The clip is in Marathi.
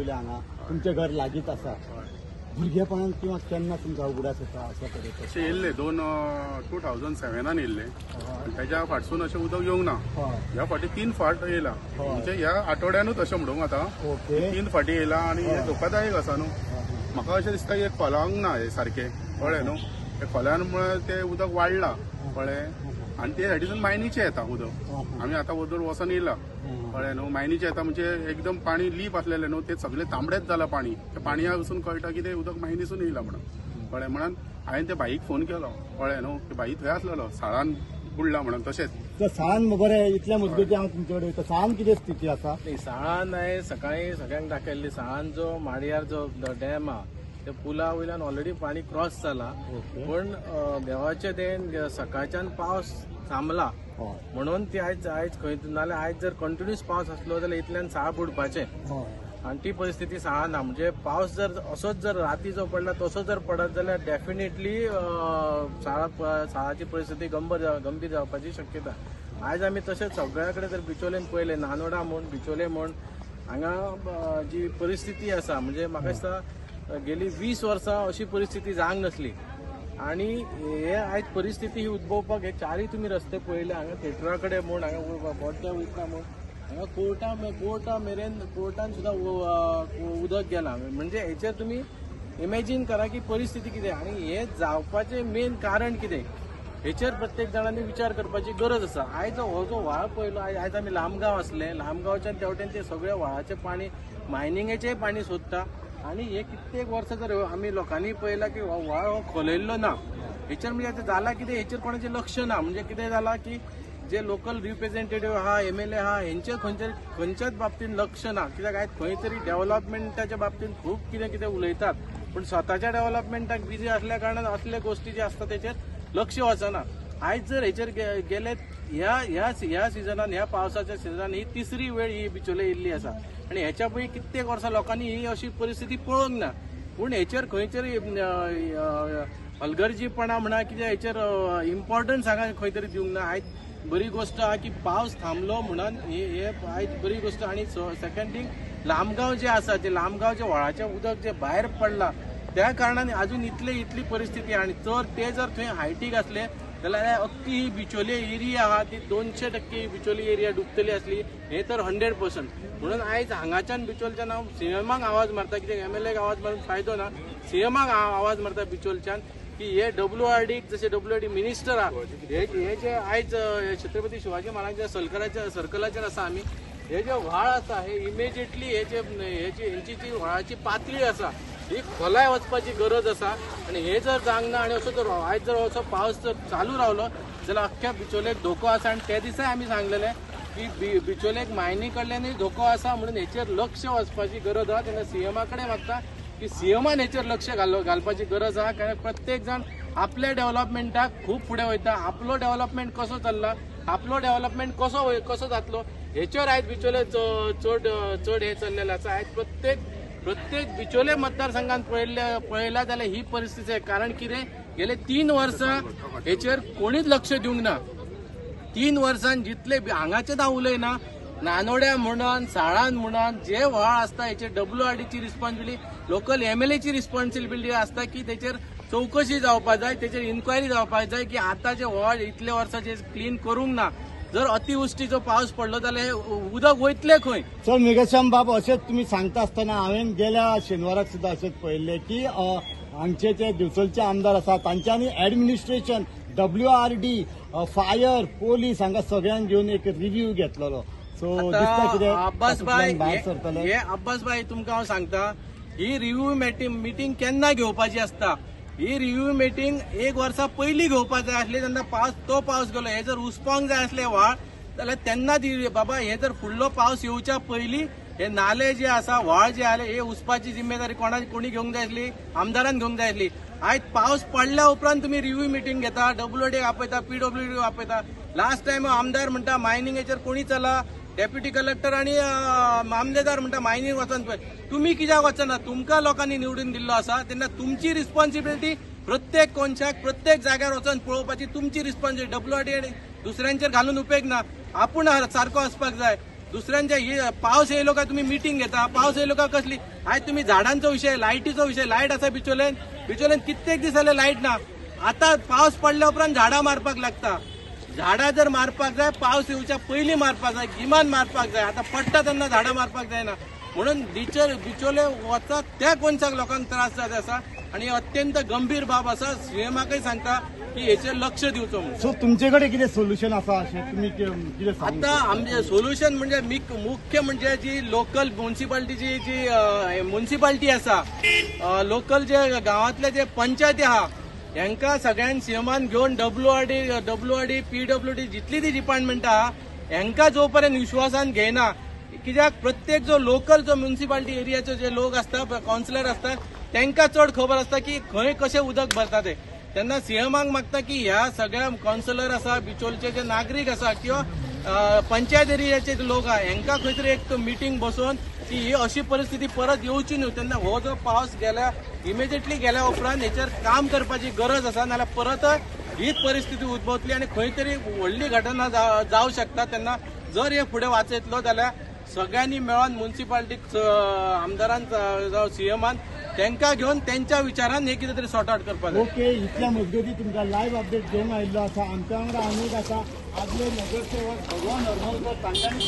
पयले हांगा तुमचें घर लागींच आसा भुरगेपणान किंवा केन्ना तुमकां उगडास येता अशा तरेचो अशें येयल्ले 2007 येयल्ले त्याच्या फाटसून अशें उदक येवंक ना ह्या फाटी 3 फाट येयला म्हणजे ह्या आठवड्यानूच अशें म्हणूंक आता ओके 3 फाटी येयला आनी हे धोकादायक आसा न्हू म्हाका अशें दिसता हे खोलांक ना हे सारखे कळ्ळें न्हू हे खोल्यामुळे ते उदक वाडलां कळ्ळें आनी ते सायडीसून मायनीचे येता उदक आमी आतां वदूर वचून येयला कळ्ळें न्हू मायनीचे येता म्हणजे एकदम पाणी लीप आसलेलें न्हू ते सगळे तांबडेच जाला पाणी त्या पाणया वचून कळटा की ते उदक मायनीसून येयला म्हणून कळ्ळें म्हणून हांवें ते बाईक फोन केलो कळ्ळें न्हू ते बाई थंय आसलेलो साळान बुडला म्हणून तशेंच साळान बरें इतल्या मुद्देची हांव तुमचे कडेन वयता साळान कितें स्थिती आसा साळान हांवें सकाळीं सगळ्यांक दाखयल्ली साळान जो माडयार जो डॅम आहा त्या पुला वयल्यान ऑलरेडी पाणी क्रॉस जाला पण देवाचे देन सकाळच्यान पावस थांबला म्हणून ती आयज खंय नाल्यार आयज जर कंटिन्युअस पावस आसलो जाल्यार इतल्यान साळ बुडपाचें आनी ती परिस्थिती साळा ना म्हणजे पावस जर असोच जर राती जो पडला तसो जर पडत जाल्यार डेफिनेटली साळाची परिस्थिती गंभीर जावपाची शक्यता आयज आमी तशेंच सगळ्या कडेन जर बिचोलेन पळयलें नानोडा म्हण बिचोले म्हण हांगा जी परिस्थिती आसा म्हणजे म्हाका दिसता गेली 20 वर्सां अशी परिस्थिती जावंक नसली आणि हे आयज परिस्थिती ही उद्भवपाक हे चारय तुम्ही रस्ते पळयले हांगा थिएटरा कडेन म्हण हांगा बोड्ड्या वयता म्हण हांगा कोर्टा मेरेन कोर्टान सुद्दां उदक गेलां म्हणजे हेचेर तुमी इमॅजिन करा की परिस्थिती कितें आनी हे जावपाचें मेन कारण कितें हेचेर प्रत्येक जाणांनी विचार करपाची गरज आसा आयज हो जो व्हाळ पळयलो आयज आमी लांबगांव आसले लांबगांवच्यान तेवटेन ते सगळे व्हाळाचें पाणी मायनिंगेचेंय पाणी सोदता आणि हे कित्येक वर्सां जर आमी लोकांनी पळयला की व्हाळ हो खोलयल्लो ना हेचेर म्हणजे जाला कितें हेचेर कोणाचें लक्ष ना म्हणजे कितें जाला की जे लोकल रिप्रेझेंटेटिव्ह आहा MLA आहा हेंचेर खंयच्याच बाबतींत लक्ष ना कित्याक आयज खंय तरी डेव्हलपमेंटाच्या बाबतींत खूब कितें कितें उलयतात पण स्वताच्या डेव्हलपमेंटाक बिजी असल्या कारणान असले गोष्टी जे आसता तेचेर लक्ष वचना आयज जर हेचेर गेले ह्या सिजनान ह्या पावसाच्या सिजनान ही तिसरी वेळ ही बिचोले येयल्ली आसा आणि ह्याच्या पयलीं कित्येक वर्सां लोकांनी ही अशी परिस्थिती पळोवंक ना पूण हेचेर खंय तरी हलगर्जीपणा म्हणा कितें हेचेर इम्पॉर्टन्स हांगा खंय तरी दिवंक ना आयज बरी गोष्ट आहा की पावस थांबलो म्हणून हे आयज बरी गोष्ट आणि सेकंड थिंग लांबगांव जे आसा ते लांबगांवचे व्हाळाचें उदक जे भायर पडलां त्या कारणान अजून इतली परिस्थिती आणि ते जर थंय हायटीक आसले जाल्यार अख्खी ही बिचोले एरिया आहा ती 200% बिचोली एरिया डुबतली आसली हे तर 100% म्हणून आयज हांगाच्यान बिचोलच्यान हांव CMाक आवाज मारता कित्याक MLAक आवाज मारून फायदो ना CMाक आवाज मारता बिचोलच्यान की हे WRD जसे WRD मिनिस्टर आहा हे जे आयज छत्रपती शिवाजी महाराजांच्या सर्कलाचेर आसा आमी हे जे व्हाळ आसा हे इमिजिएटली हेची जी व्हाळाची पातळी आसा ही खोलाय वचपाची गरज आसा आणि हे जर जावंक ना आणि असो जर आयज जर असो पावस जर चालू रावलो जाल्यार अख्ख्या बिचोलेक धोको आसा आणि त्या दिसा आमी सांगलेले की बिचोलेक मायनी कडल्यानूय धोको आसा म्हणून हेचेर लक्ष वचपाची गरज आहा तेन्ना CMा कडेन मागता की CMान हेचेर लक्ष घालपाची गरज आहा कारण प्रत्येक जण आपल्या डेव्हलपमेंटाक खूब फुडें वयता आपलो डेव्हलपमेंट कसो चल्ला आपलो डेव्हलपमेंट कसो जातलो हेचेर आयज बिचोले चड हे चल्लेलें आसा आयज प्रत्येक बिचोले मतदारसंघात पळयला जाल्यार ही परिस्थिती आहे कारण कितें गेले 3 वर्सां हेचेर कोणीच लक्ष दिवंक ना 3 वर्सांत जितले हांगाचेच हांव उलयना नानोड्या म्हणून साळान म्हणून जे व्हाळ आसता हेचेर WRDची रिस्पॉन्सिबिलिटी लोकल MLAची रिस्पॉन्सिबिलिटी आसता की तेचेर चौकशी जावपाक जाय तेचेर इन्क्वायरी जावपाक जाय की आतां जे व्हाळ इतले वर्सांचे क्लीन करूंक ना जर अतिवृष्टीचो पावस पडलो जाल्यार हे उदक वयतले खंय सर मेघश्याम बाब अशेंच तुम्ही सांगता आसतना हांवें गेल्या शेनवाराक सुद्दां अशेंच पळयल्लें की हांगचे जे दिवचलचे आमदार आसा तांच्यांनी ऍडमिनिस्ट्रेशन WRD फायर पोलीस हांगा सगळ्यांक घेवन एक रिव्ह्यू घेतलेलो सो अब्बास भाई तुमकां हांव सांगता ही रिव्ह्यू मिटींग केन्ना घेवपाची आसता ही रिव्ह्यू मिटींग 1 वर्सा पयलीं घेवपाक जाय आसली तेन्ना पावस गेलो हे जर उसपावंक जाय आसले व्हाळ जाल्यार तेन्ना बाबा हे जर फुडलो पावस येवच्या पयलीं हे नाले जे आसा व्हाळ जे आले हे उसपाची जिम्मेदारी कोणी घेवंक जाय आसली आमदारान घेवंक जाय आसली आयज पावस पडल्या उपरांत तुम्ही रिव्ह्यू मिटींग घेता WRD आपयता PWD आपयता लास्ट टायम आमदार म्हणटा मायनिंगेचेर कोणी चला डेप्युटी कलेक्टर आणि मामलेदार म्हणटा मायनिंग वचन पळय तुम्ही कित्याक वचना तुमकां लोकांनी निवडून दिल्लो आसा तेन्ना तुमची रिस्पॉन्सिबिलिटी प्रत्येक कोणशाक प्रत्येक जाग्यार वचून पळोवपाची तुमची रिस्पॉन्सिबिलिटी WRD दुसऱ्यांचेर घालून उपेग ना आपूण सारको आसपाक जाय दुसऱ्यांच्या ही पावस येयलो काय तुम्ही मिटिंग घेता, पावस येयलो काय कसली, आयज तुम्ही झाडांचो विषय, लायटीचो विषय, लायट आसा बिचोलेन कित्येक दीस जाले लायट ना. आता पावस पडल्या उपरांत झाडां मारपाक लागता. झाडां जर मारपाक जाय पावस येवच्या पयलीं मारपाक जाय, गिमान मारपाक जाय. आता पडटा तेन्ना झाडां मारपाक जायना. म्हणून बिचोले वचा त्या कोणशाक लोकांक त्रास जाता आसा आणि अत्यंत गंभीर बाब आसा. सीएमाकय सांगता की हेचेर लक्ष दिवचो म्हणून. सो तुमचे कडेन कितें सोल्युशन आसा अशें तुमी कितें सांगता? आता आमचे सोल्युशन म्हणजे मुख्य म्हणजे जी लोकल म्युन्सिपाल्टीची जी म्युन्सिपाल्टी आसा, लोकल जे गावातले जे पंचायती आहा यांका सगळ्यांक सीएमान घेऊन डब्ल्यूआरडी पीडब्ल्यूडी जितली ती डिपार्टमेंट आहा यांका जोपर्यंत विश्वासान घेयना, कित्याक प्रत्येक जो लोकल जो म्युन्सिपाल्टी एरियाचे जे लोक असतात, काउन्सिलर असतात, त्यांका चड खबर असता की खंय कशें उदक भरता ते. तेन्ना सीएमाक मागता की ह्या सगळ्या काउन्सिलर आसा, बिचोलचे जे नागरीक आसा किंवा पंचायत एरियाचे लोक आहा यांका खंय तरी एक मिटींग बसोवन की ही अशी परिस्थिती परत येवची न्हू. तेन्ना हो जो पावस गेल्या इमिजिएटली गेल्या उपरांत हेचेर काम करपाची गरज आसा, नाल्यार परत हीच परिस्थिती उद्भवतली आणि खंय तरी व्हडली घटना जावं शकता. तेन्ना जर हे फुडें वाचयतलो जाल्यार सगळ्यांनी मेळून म्युन्सिपाल्टीक आमदारान जावं सीएमान त्यांका घेऊन त्यांच्या विचारान हे कितें तरी सॉर्ट आउट करपाक जाय. ओके, इतल्या मजगती तुमकां लायव्ह अपडेट घेवन आयिल्लो आसा. आमच्या वांगडा आनीक आसा आदले नगरसेवक भगवान हरमलकर, तांच्यांनी